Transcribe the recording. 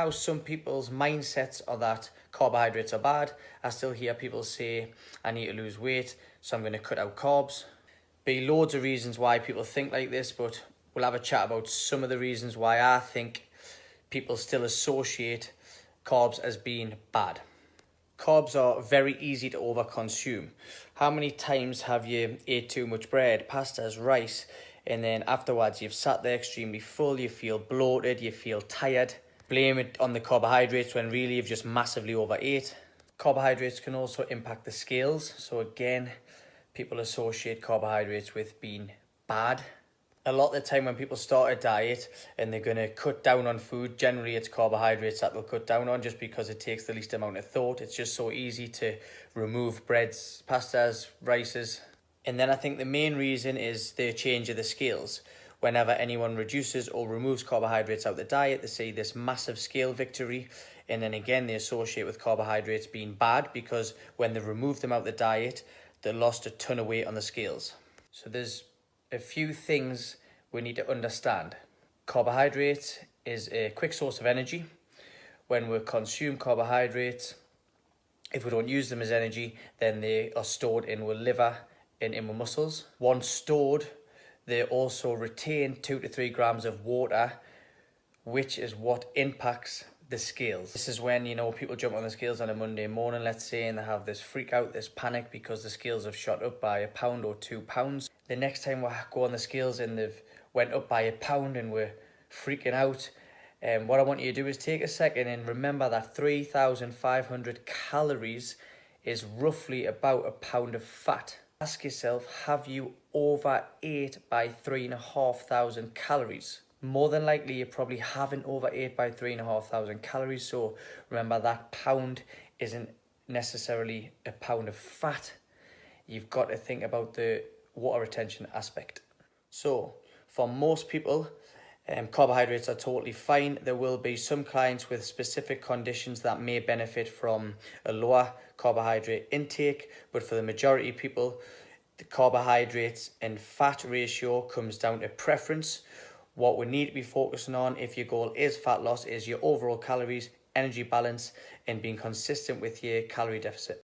Now, some people's mindsets are that carbohydrates are bad. I still hear people say, I need to lose weight, so I'm going to cut out carbs. Be loads of reasons why people think like this, but we'll have a chat about some of the reasons why I think people still associate carbs as being bad. Carbs are very easy to overconsume. How many times have you ate too much bread, pastas, rice, and then afterwards you've sat there extremely full, you feel bloated, you feel tired? Blame it on the carbohydrates when really you've just massively overate. Carbohydrates can also impact the scales. So again, people associate carbohydrates with being bad. A lot of the time when people start a diet and they're going to cut down on food, generally it's carbohydrates that they'll cut down on just because it takes the least amount of thought. It's just so easy to remove breads, pastas, rices. And then I think the main reason is the change of the scales. Whenever anyone reduces or removes carbohydrates out of the diet, they see this massive scale victory. And then again, they associate with carbohydrates being bad because when they removed them out of the diet, they lost a ton of weight on the scales. So there's a few things we need to understand. Carbohydrates is a quick source of energy. When we consume carbohydrates, if we don't use them as energy, then they are stored in our liver and in our muscles. Once stored, they also retain 2 to 3 grams of water, which is what impacts the scales. This is when, people jump on the scales on a Monday morning, let's say, and they have this freak out, this panic because the scales have shot up by 1 pound or 2 pounds. The next time we go on the scales and they've went up by 1 pound and we're freaking out, what I want you to do is take a second and remember that 3,500 calories is roughly about 1 pound of fat. Ask yourself, have you overate by 3,500 calories? More than likely, you probably haven't overate by 3,500 calories. So remember, that pound isn't necessarily 1 pound of fat. You've got to think about the water retention aspect. So for most people, carbohydrates are totally fine. There will be some clients with specific conditions that may benefit from a lower carbohydrate intake, but for the majority of people, the carbohydrates and fat ratio comes down to preference. What we need to be focusing on if your goal is fat loss is your overall calories, energy balance, and being consistent with your calorie deficit.